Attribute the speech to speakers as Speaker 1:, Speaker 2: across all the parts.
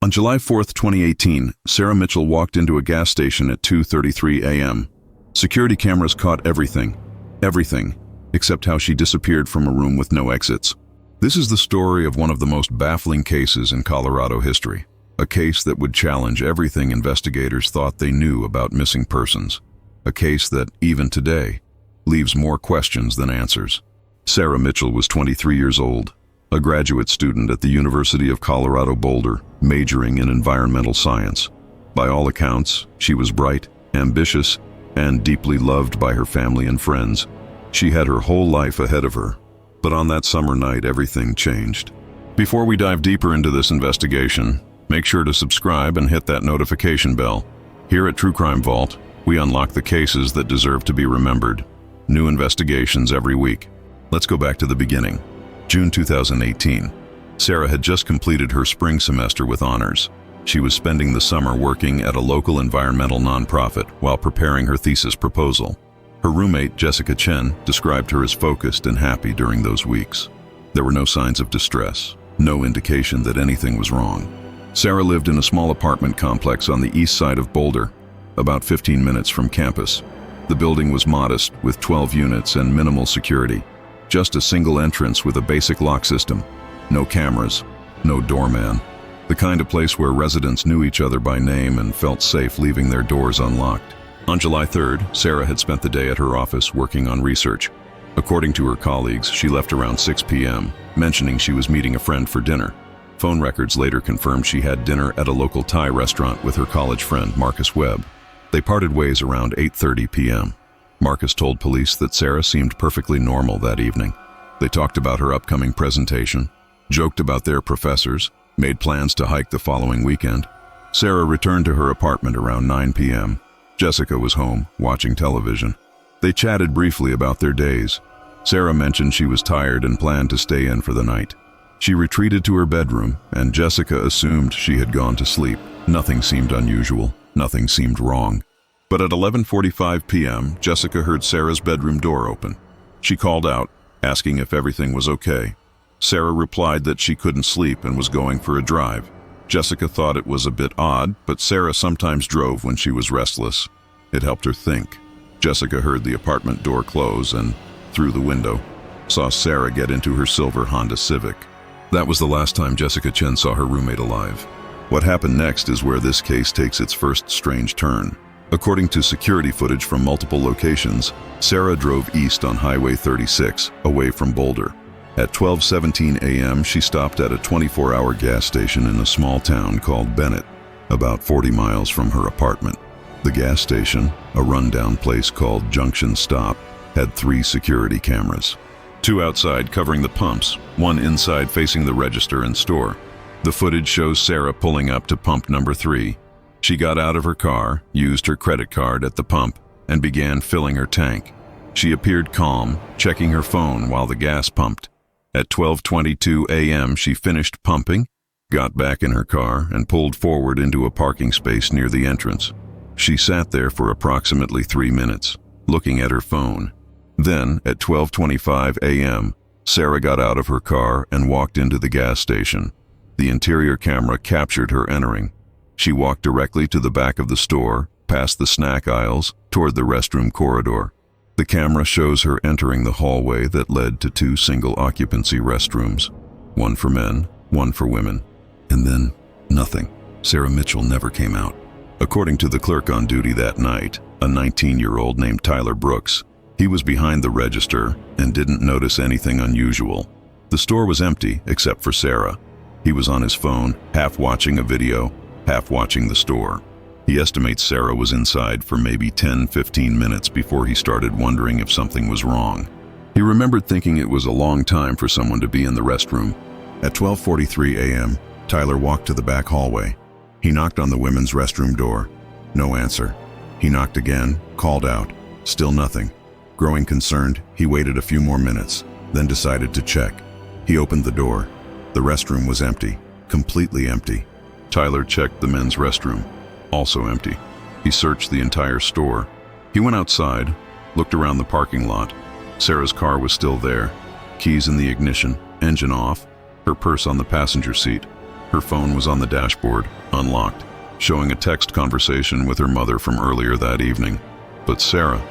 Speaker 1: On July 4, 2018, Sarah Mitchell walked into a gas station at 2:33 a.m. Security cameras caught everything, except how she disappeared from a room with no exits. This is the story of one of the most baffling cases in Colorado history, a case that would challenge everything investigators thought they knew about missing persons, a case that, even today, leaves more questions than answers. Sarah Mitchell was 23 years old, a graduate student at the University of Colorado Boulder, majoring in environmental science. By all accounts, she was bright, ambitious, and deeply loved by her family and friends. She had her whole life ahead of her. But on that summer night, everything changed. Before we dive deeper into this investigation, make sure to subscribe and hit that notification bell. Here at True Crime Vault, we unlock the cases that deserve to be remembered. New investigations every week. Let's go back to the beginning. June 2018. Sarah had just completed her spring semester with honors. She was spending the summer working at a local environmental nonprofit while preparing her thesis proposal. Her roommate, Jessica Chen, described her as focused and happy during those weeks. There were no signs of distress, no indication that anything was wrong. Sarah lived in a small apartment complex on the east side of Boulder, about 15 minutes from campus. The building was modest, with 12 units and minimal security. Just a single entrance with a basic lock system. No cameras, no doorman. The kind of place where residents knew each other by name and felt safe leaving their doors unlocked. On July 3rd, Sarah had spent the day at her office working on research. According to her colleagues, she left around 6 p.m., mentioning she was meeting a friend for dinner. Phone records later confirmed she had dinner at a local Thai restaurant with her college friend, Marcus Webb. They parted ways around 8:30 p.m. Marcus told police that Sarah seemed perfectly normal that evening. They talked about her upcoming presentation, joked about their professors, made plans to hike the following weekend. Sarah returned to her apartment around 9 p.m. Jessica was home, watching television. They chatted briefly about their days. Sarah mentioned she was tired and planned to stay in for the night. She retreated to her bedroom, and Jessica assumed she had gone to sleep. Nothing seemed unusual. Nothing seemed wrong. But at 11:45 p.m., Jessica heard Sarah's bedroom door open. She called out, asking if everything was okay. Sarah replied that she couldn't sleep and was going for a drive. Jessica thought it was a bit odd, but Sarah sometimes drove when she was restless. It helped her think. Jessica heard the apartment door close and, through the window, saw Sarah get into her silver Honda Civic. That was the last time Jessica Chen saw her roommate alive. What happened next is where this case takes its first strange turn. According to security footage from multiple locations, Sarah drove east on Highway 36, away from Boulder. At 12:17 a.m., she stopped at a 24-hour gas station in a small town called Bennett, about 40 miles from her apartment. The gas station, a rundown place called Junction Stop, had 3 security cameras. 2 outside covering the pumps, 1 inside facing the register and store. The footage shows Sarah pulling up to pump number 3. She got out of her car, used her credit card at the pump, and began filling her tank. She appeared calm, checking her phone while the gas pumped. At 12:22 a.m., she finished pumping, got back in her car, and pulled forward into a parking space near the entrance. She sat there for approximately 3 minutes, looking at her phone. Then, at 12:25 a.m., Sarah got out of her car and walked into the gas station. The interior camera captured her entering. She walked directly to the back of the store, past the snack aisles, toward the restroom corridor. The camera shows her entering the hallway that led to 2 single-occupancy restrooms, 1 for men, 1 for women. And then, nothing. Sarah Mitchell never came out. According to the clerk on duty that night, a 19-year-old named Tyler Brooks, he was behind the register and didn't notice anything unusual. The store was empty except for Sarah. He was on his phone, half watching a video, half watching the store. He estimates Sarah was inside for maybe 10-15 minutes before he started wondering if something was wrong. He remembered thinking it was a long time for someone to be in the restroom. At 12:43 a.m., Tyler walked to the back hallway. He knocked on the women's restroom door. No answer. He knocked again, called out. Still nothing. Growing concerned, he waited a few more minutes, then decided to check. He opened the door. The restroom was empty, completely empty. Tyler checked the men's restroom, also empty. He searched the entire store. He went outside, looked around the parking lot. Sarah's car was still there, keys in the ignition, engine off, her purse on the passenger seat. Her phone was on the dashboard, unlocked, showing a text conversation with her mother from earlier that evening. But Sarah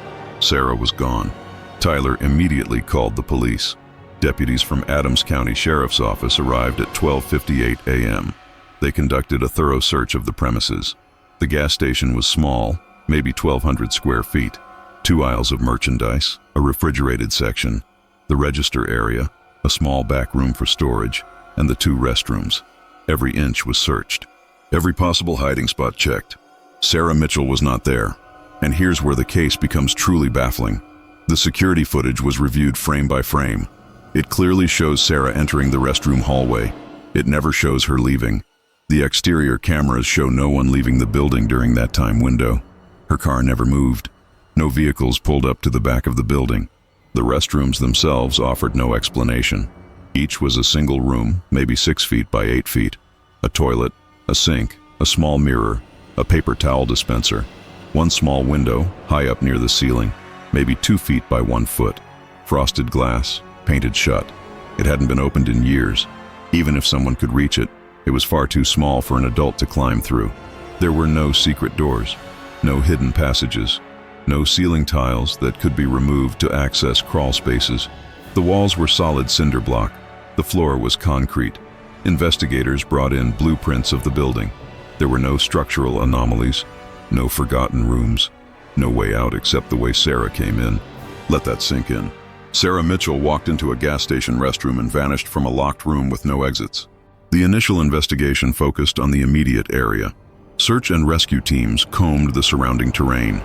Speaker 1: was gone. Tyler immediately called the police. Deputies from Adams County Sheriff's Office arrived at 12:58 a.m. They conducted a thorough search of the premises. The gas station was small, maybe 1,200 square feet. 2 aisles of merchandise, a refrigerated section, the register area, a small back room for storage, and the 2 restrooms. Every inch was searched. Every possible hiding spot checked. Sarah Mitchell was not there. And here's where the case becomes truly baffling. The security footage was reviewed frame by frame. It clearly shows Sarah entering the restroom hallway. It never shows her leaving. The exterior cameras show no one leaving the building during that time window. Her car never moved. No vehicles pulled up to the back of the building. The restrooms themselves offered no explanation. Each was a single room, maybe 6 feet by 8 feet. A toilet, a sink, a small mirror, a paper towel dispenser. One small window, high up near the ceiling, maybe 2 feet by 1 foot. Frosted glass, painted shut. It hadn't been opened in years. Even if someone could reach it, it was far too small for an adult to climb through. There were no secret doors, no hidden passages, no ceiling tiles that could be removed to access crawl spaces. The walls were solid cinder block. The floor was concrete. Investigators brought in blueprints of the building. There were no structural anomalies, no forgotten rooms, no way out except the way Sarah came in. Let that sink in. Sarah Mitchell walked into a gas station restroom and vanished from a locked room with no exits. The initial investigation focused on the immediate area. Search and rescue teams combed the surrounding terrain.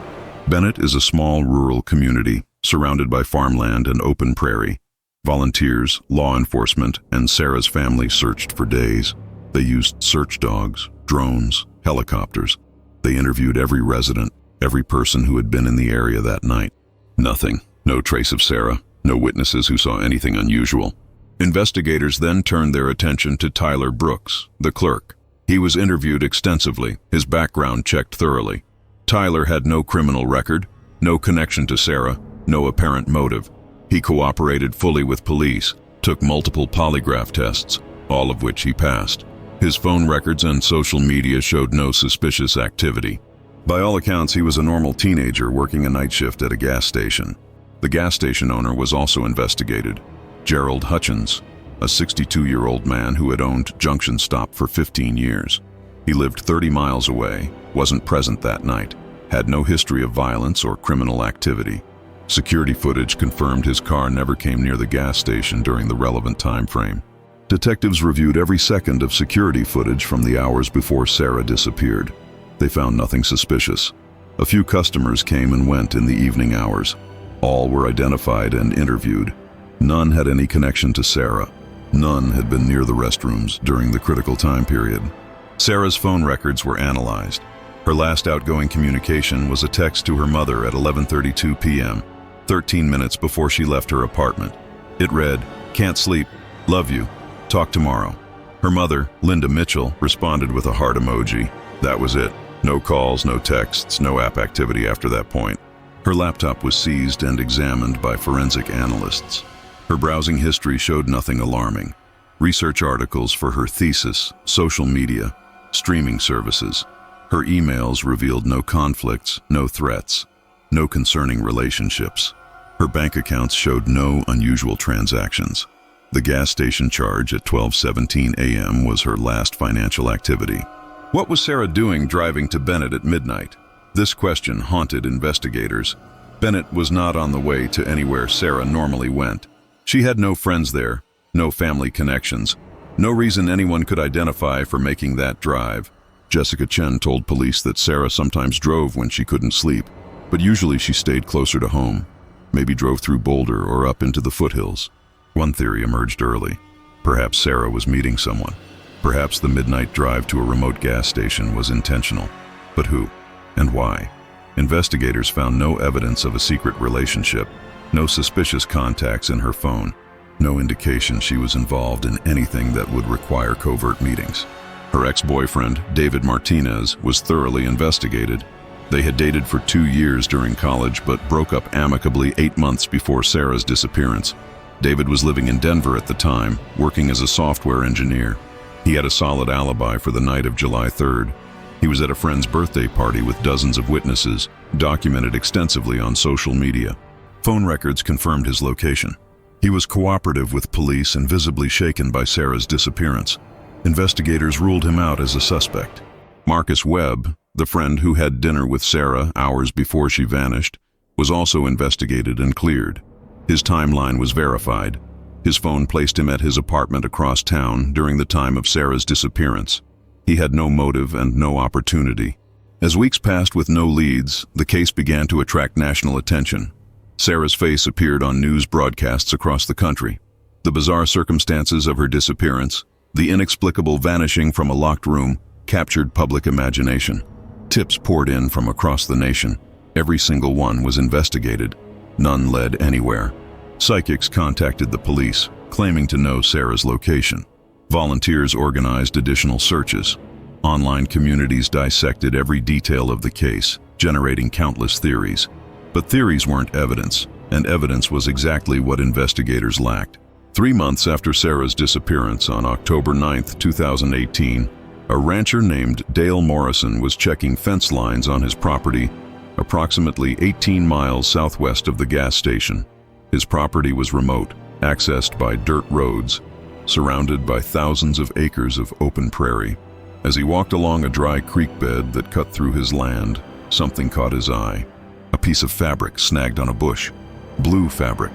Speaker 1: Bennett is a small rural community, surrounded by farmland and open prairie. Volunteers, law enforcement, and Sarah's family searched for days. They used search dogs, drones, helicopters. They interviewed every resident, every person who had been in the area that night. Nothing. No trace of Sarah. No witnesses who saw anything unusual. Investigators then turned their attention to Tyler Brooks, the clerk. He was interviewed extensively, his background checked thoroughly. Tyler had no criminal record, no connection to Sarah, no apparent motive. He cooperated fully with police, took multiple polygraph tests, all of which he passed. His phone records and social media showed no suspicious activity. By all accounts, he was a normal teenager working a night shift at a gas station. The gas station owner was also investigated. Gerald Hutchins, a 62-year-old man who had owned Junction Stop for 15 years. He lived 30 miles away, wasn't present that night, had no history of violence or criminal activity. Security footage confirmed his car never came near the gas station during the relevant time frame. Detectives reviewed every second of security footage from the hours before Sarah disappeared. They found nothing suspicious. A few customers came and went in the evening hours. All were identified and interviewed. None had any connection to Sarah. None had been near the restrooms during the critical time period. Sarah's phone records were analyzed. Her last outgoing communication was a text to her mother at 11:32 p.m., 13 minutes before she left her apartment. It read, "Can't sleep. Love you. Talk tomorrow." Her mother, Linda Mitchell, responded with a heart emoji. That was it. No calls, no texts, no app activity after that point. Her laptop was seized and examined by forensic analysts. Her browsing history showed nothing alarming. Research articles for her thesis, social media, streaming services. Her emails revealed no conflicts, no threats, no concerning relationships. Her bank accounts showed no unusual transactions. The gas station charge at 12:17 a.m. was her last financial activity. What was Sarah doing driving to Bennett at midnight? This question haunted investigators. Bennett was not on the way to anywhere Sarah normally went. She had no friends there, no family connections, no reason anyone could identify for making that drive. Jessica Chen told police that Sarah sometimes drove when she couldn't sleep, but usually she stayed closer to home, maybe drove through Boulder or up into the foothills. One theory emerged early. Perhaps Sarah was meeting someone. Perhaps the midnight drive to a remote gas station was intentional. But who? And why? Investigators found no evidence of a secret relationship, no suspicious contacts in her phone, no indication she was involved in anything that would require covert meetings. Her ex-boyfriend, David Martinez, was thoroughly investigated. They had dated for 2 years during college, but broke up amicably 8 months before Sarah's disappearance. David was living in Denver at the time, working as a software engineer. He had a solid alibi for the night of July 3rd. He was at a friend's birthday party with dozens of witnesses, documented extensively on social media. Phone records confirmed his location. He was cooperative with police and visibly shaken by Sarah's disappearance. Investigators ruled him out as a suspect. Marcus Webb, the friend who had dinner with Sarah hours before she vanished, was also investigated and cleared. His timeline was verified. His phone placed him at his apartment across town during the time of Sarah's disappearance. He had no motive and no opportunity. As weeks passed with no leads, the case began to attract national attention. Sarah's face appeared on news broadcasts across the country. The bizarre circumstances of her disappearance, the inexplicable vanishing from a locked room, captured public imagination. Tips poured in from across the nation. Every single one was investigated. None led anywhere. Psychics contacted the police, claiming to know Sarah's location. Volunteers organized additional searches. Online communities dissected every detail of the case, generating countless theories. But theories weren't evidence, and evidence was exactly what investigators lacked. 3 months after Sarah's disappearance on October 9, 2018, a rancher named Dale Morrison was checking fence lines on his property, approximately 18 miles southwest of the gas station. His property was remote, accessed by dirt roads, surrounded by thousands of acres of open prairie. As he walked along a dry creek bed that cut through his land, something caught his eye. A piece of fabric snagged on a bush. Blue fabric.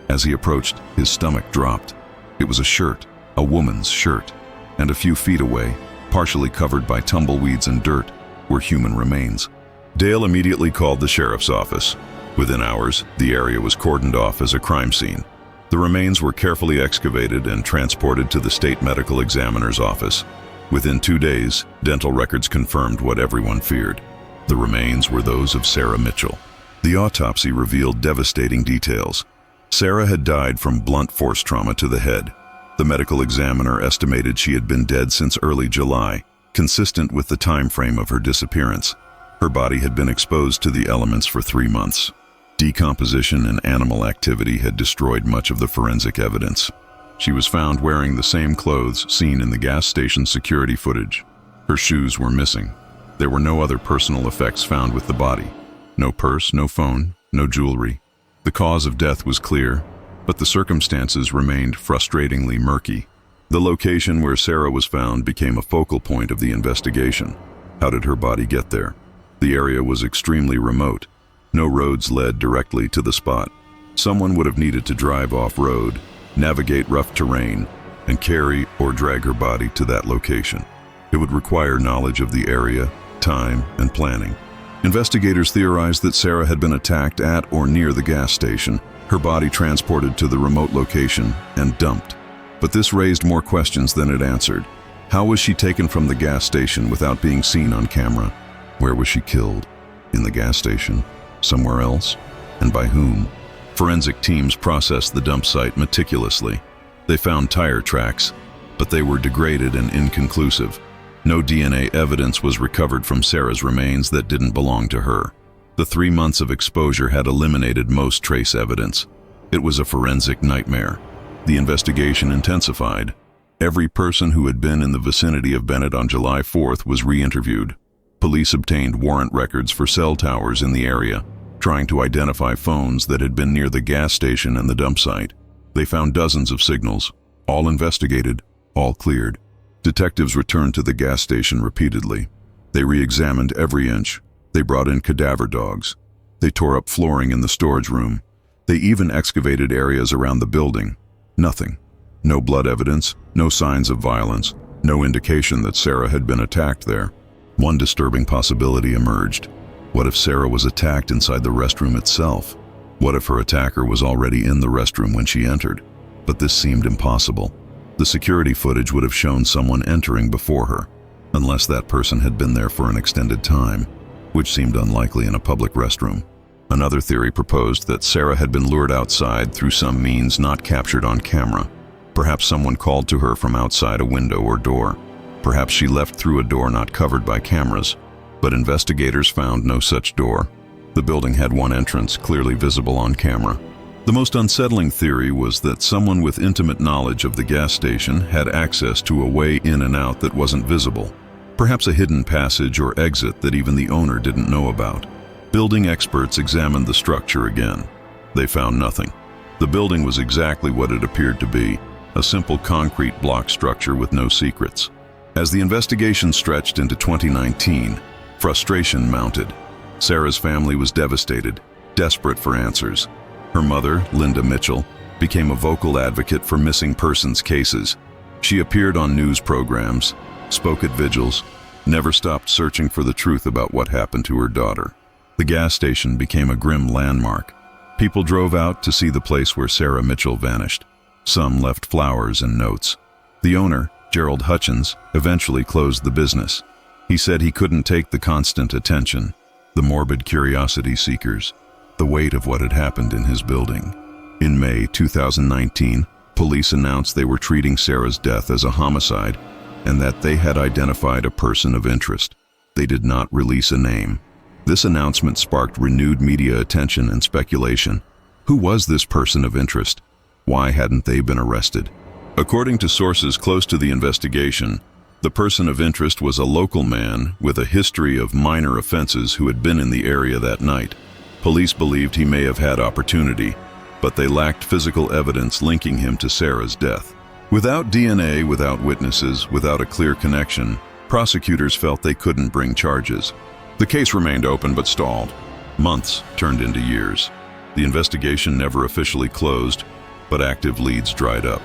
Speaker 1: As he approached, his stomach dropped. It was a shirt, a woman's shirt, and a few feet away, partially covered by tumbleweeds and dirt, were human remains. Dale immediately called the sheriff's office. Within hours, the area was cordoned off as a crime scene. The remains were carefully excavated and transported to the state medical examiner's office. Within 2 days, dental records confirmed what everyone feared. The remains were those of Sarah Mitchell. The autopsy revealed devastating details. Sarah had died from blunt force trauma to the head. The medical examiner estimated she had been dead since early July, consistent with the time frame of her disappearance. Her body had been exposed to the elements for 3 months. Decomposition and animal activity had destroyed much of the forensic evidence. She was found wearing the same clothes seen in the gas station security footage. Her shoes were missing. There were no other personal effects found with the body. No purse, no phone, no jewelry. The cause of death was clear, but the circumstances remained frustratingly murky. The location where Sarah was found became a focal point of the investigation. How did her body get there? The area was extremely remote. No roads led directly to the spot. Someone would have needed to drive off-road, navigate rough terrain, and carry or drag her body to that location. It would require knowledge of the area, time, and planning. Investigators theorized that Sarah had been attacked at or near the gas station, her body transported to the remote location, and dumped. But this raised more questions than it answered. How was she taken from the gas station without being seen on camera? Where was she killed? In the gas station? Somewhere else? And by whom? Forensic teams processed the dump site meticulously. They found tire tracks, but they were degraded and inconclusive. No DNA evidence was recovered from Sarah's remains that didn't belong to her. The 3 months of exposure had eliminated most trace evidence. It was a forensic nightmare. The investigation intensified. Every person who had been in the vicinity of Bennett on July 4th was re-interviewed. Police obtained warrant records for cell towers in the area, trying to identify phones that had been near the gas station and the dump site. They found dozens of signals, all investigated, all cleared. Detectives returned to the gas station repeatedly. They re-examined every inch. They brought in cadaver dogs. They tore up flooring in the storage room. They even excavated areas around the building. Nothing. No blood evidence, no signs of violence, no indication that Sarah had been attacked there. One disturbing possibility emerged. What if Sarah was attacked inside the restroom itself? What if her attacker was already in the restroom when she entered? But this seemed impossible. The security footage would have shown someone entering before her, unless that person had been there for an extended time, which seemed unlikely in a public restroom. Another theory proposed that Sarah had been lured outside through some means not captured on camera. Perhaps someone called to her from outside a window or door. Perhaps she left through a door not covered by cameras, but investigators found no such door. The building had one entrance clearly visible on camera. The most unsettling theory was that someone with intimate knowledge of the gas station had access to a way in and out that wasn't visible, perhaps a hidden passage or exit that even the owner didn't know about. Building experts examined the structure again. They found nothing. The building was exactly what it appeared to be, a simple concrete block structure with no secrets. As the investigation stretched into 2019, frustration mounted. Sarah's family was devastated, desperate for answers. Her mother, Linda Mitchell, became a vocal advocate for missing persons cases. She appeared on news programs, spoke at vigils, never stopped searching for the truth about what happened to her daughter. The gas station became a grim landmark. People drove out to see the place where Sarah Mitchell vanished. Some left flowers and notes. The owner, Gerald Hutchins, eventually closed the business. He said he couldn't take the constant attention, the morbid curiosity seekers, the weight of what had happened in his building. In May 2019, police announced they were treating Sarah's death as a homicide and that they had identified a person of interest. They did not release a name. This announcement sparked renewed media attention and speculation. Who was this person of interest? Why hadn't they been arrested? According to sources close to the investigation, the person of interest was a local man with a history of minor offenses who had been in the area that night. Police believed he may have had opportunity, but they lacked physical evidence linking him to Sarah's death. Without DNA, without witnesses, without a clear connection, prosecutors felt they couldn't bring charges. The case remained open but stalled. Months turned into years. The investigation never officially closed, but active leads dried up.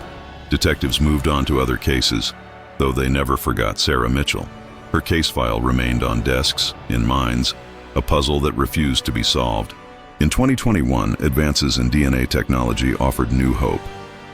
Speaker 1: Detectives moved on to other cases, though they never forgot Sarah Mitchell. Her case file remained on desks, in minds, a puzzle that refused to be solved. In 2021, advances in DNA technology offered new hope.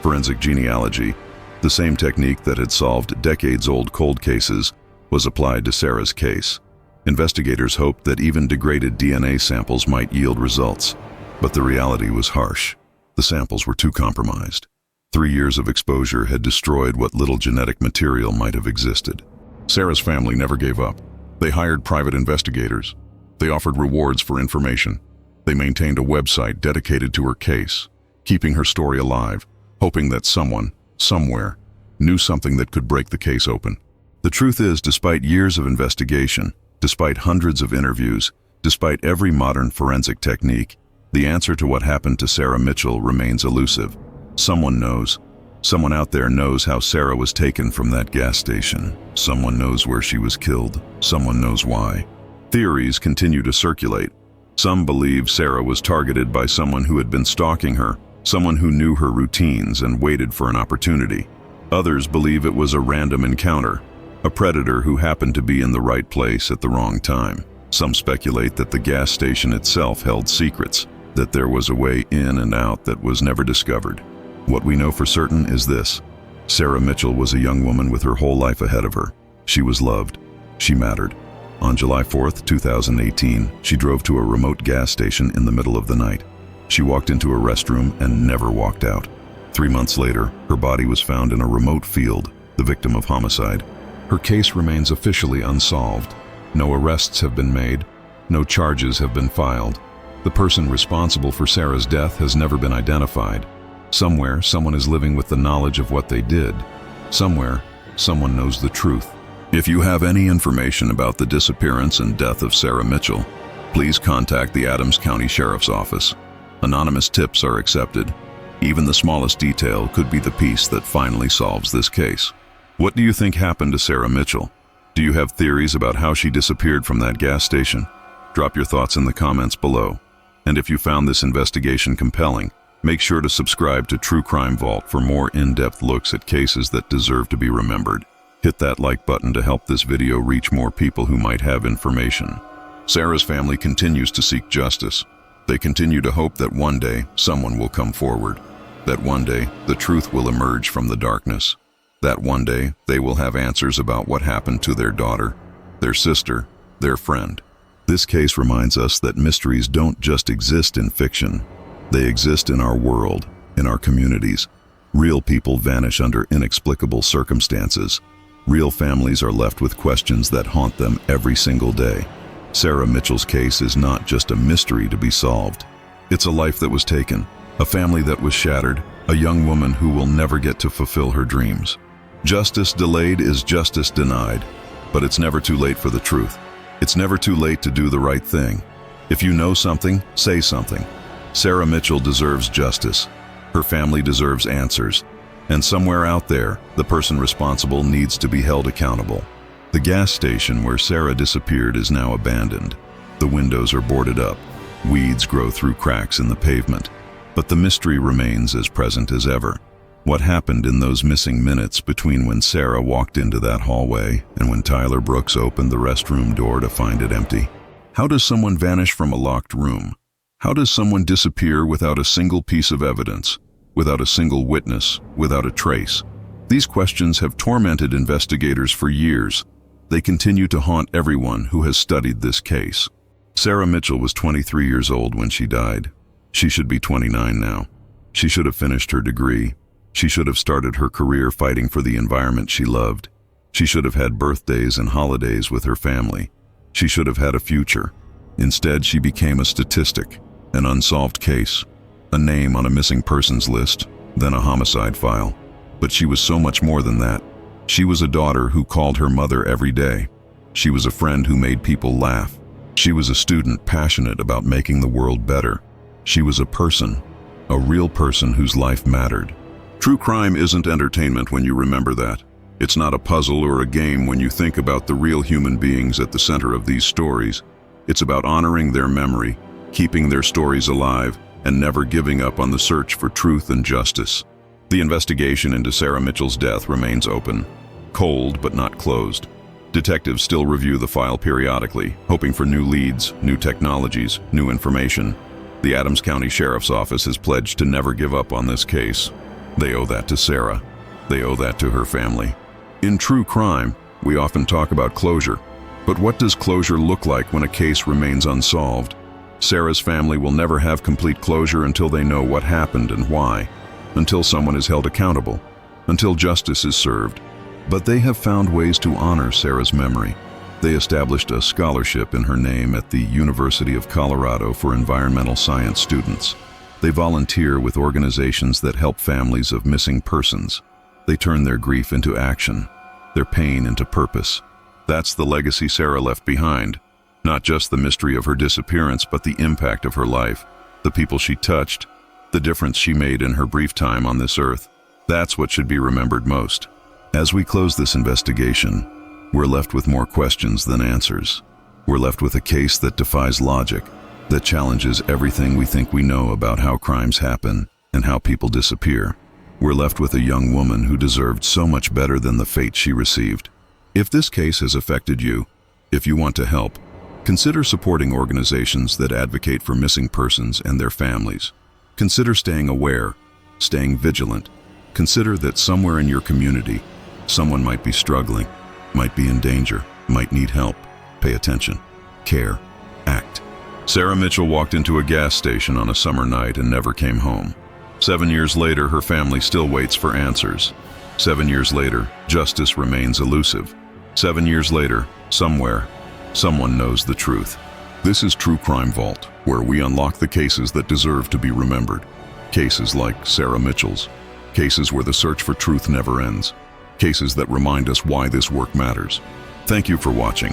Speaker 1: Forensic genealogy, the same technique that had solved decades-old cold cases, was applied to Sarah's case. Investigators hoped that even degraded DNA samples might yield results, but the reality was harsh. The samples were too compromised. 3 years of exposure had destroyed what little genetic material might have existed. Sarah's family never gave up. They hired private investigators. They offered rewards for information. They maintained a website dedicated to her case, keeping her story alive, hoping that someone, somewhere, knew something that could break the case open. The truth is, despite years of investigation, despite hundreds of interviews, despite every modern forensic technique, the answer to what happened to Sarah Mitchell remains elusive. Someone knows. Someone out there knows how Sarah was taken from that gas station. Someone knows where she was killed. Someone knows why. Theories continue to circulate. Some believe Sarah was targeted by someone who had been stalking her, someone who knew her routines and waited for an opportunity. Others believe it was a random encounter, a predator who happened to be in the right place at the wrong time. Some speculate that the gas station itself held secrets, that there was a way in and out that was never discovered. What we know for certain is this: Sarah Mitchell was a young woman with her whole life ahead of her. She was loved. She mattered. On July 4th, 2018, she drove to a remote gas station in the middle of the night. She walked into a restroom and never walked out. 3 months later, her body was found in a remote field, the victim of homicide. Her case remains officially unsolved. No arrests have been made. No charges have been filed. The person responsible for Sarah's death has never been identified. Somewhere, someone is living with the knowledge of what they did. Somewhere, someone knows the truth. If you have any information about the disappearance and death of Sarah Mitchell, please contact the Adams County Sheriff's Office. Anonymous tips are accepted. Even the smallest detail could be the piece that finally solves this case. What do you think happened to Sarah Mitchell? Do you have theories about how she disappeared from that gas station? Drop your thoughts in the comments below. And if you found this investigation compelling, make sure to subscribe to True Crime Vault for more in-depth looks at cases that deserve to be remembered. Hit that like button to help this video reach more people who might have information. Sarah's family continues to seek justice. They continue to hope that one day someone will come forward. That one day the truth will emerge from the darkness. That one day they will have answers about what happened to their daughter, their sister, their friend. This case reminds us that mysteries don't just exist in fiction. They exist in our world, in our communities. Real people vanish under inexplicable circumstances. Real families are left with questions that haunt them every single day. Sarah Mitchell's case is not just a mystery to be solved. It's a life that was taken, A family that was shattered, a young woman who will never get to fulfill her dreams. Justice delayed is justice denied, but it's never too late for the truth. It's never too late to do the right thing. If you know something, say something. Sarah Mitchell deserves justice. Her family deserves answers. And somewhere out there, the person responsible needs to be held accountable. The gas station where Sarah disappeared is now abandoned. The windows are boarded up. Weeds grow through cracks in the pavement. But the mystery remains as present as ever. What happened in those missing minutes between when Sarah walked into that hallway and when Tyler Brooks opened the restroom door to find it empty? How does someone vanish from a locked room? How does someone disappear without a single piece of evidence, without a single witness, without a trace? These questions have tormented investigators for years. They continue to haunt everyone who has studied this case. Sarah Mitchell was 23 years old when she died. She should be 29 now. She should have finished her degree. She should have started her career fighting for the environment she loved. She should have had birthdays and holidays with her family. She should have had a future. Instead, she became a statistic, an unsolved case, a name on a missing persons list, then a homicide file. But she was so much more than that. She was a daughter who called her mother every day. She was a friend who made people laugh. She was a student passionate about making the world better. She was a person, a real person whose life mattered. True crime isn't entertainment when you remember that. It's not a puzzle or a game when you think about the real human beings at the center of these stories. It's about honoring their memory, keeping their stories alive, and never giving up on the search for truth and justice. The investigation into Sarah Mitchell's death remains open, cold but not closed. Detectives still review the file periodically, hoping for new leads, new technologies, new information. The Adams County Sheriff's Office has pledged to never give up on this case. They owe that to Sarah. They owe that to her family. In true crime, we often talk about closure. But what does closure look like when a case remains unsolved? Sarah's family will never have complete closure until they know what happened and why, until someone is held accountable, until justice is served. But they have found ways to honor Sarah's memory. They established a scholarship in her name at the University of Colorado for environmental science students. They volunteer with organizations that help families of missing persons. They turn their grief into action, their pain into purpose. That's the legacy Sarah left behind. Not just the mystery of her disappearance, but the impact of her life, the people she touched, the difference she made in her brief time on this earth. That's what should be remembered most. As we close this investigation, we're left with more questions than answers. We're left with a case that defies logic, that challenges everything we think we know about how crimes happen and how people disappear. We're left with a young woman who deserved so much better than the fate she received. If this case has affected you, if you want to help, consider supporting organizations that advocate for missing persons and their families. Consider staying aware, staying vigilant. Consider that somewhere in your community, someone might be struggling, might be in danger, might need help. Pay attention, care, act. Sarah Mitchell walked into a gas station on a summer night and never came home. 7 years later, her family still waits for answers. 7 years later, justice remains elusive. 7 years later, somewhere, someone knows the truth. This is True Crime Vault, where we unlock the cases that deserve to be remembered. Cases like Sarah Mitchell's. Cases where the search for truth never ends. Cases that remind us why this work matters. Thank you for watching.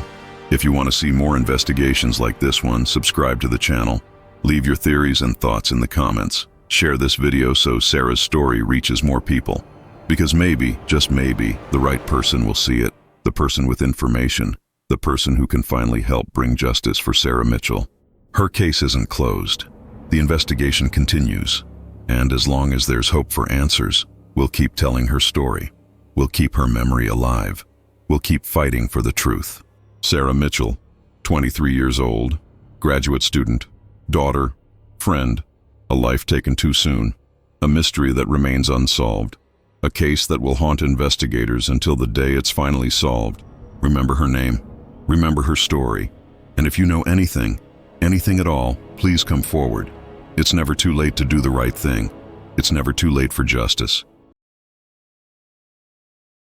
Speaker 1: If you want to see more investigations like this one, subscribe to the channel. Leave your theories and thoughts in the comments. Share this video so Sarah's story reaches more people. Because maybe, just maybe, the right person will see it. The person with information. The person who can finally help bring justice for Sarah Mitchell. Her case isn't closed. The investigation continues. And as long as there's hope for answers, we'll keep telling her story. We'll keep her memory alive. We'll keep fighting for the truth. Sarah Mitchell, 23 years old, graduate student, daughter, friend, a life taken too soon, a mystery that remains unsolved, a case that will haunt investigators until the day it's finally solved. Remember her name, remember her story, and if you know anything at all, please come forward. It's never too late to do the right thing. It's never too late for justice.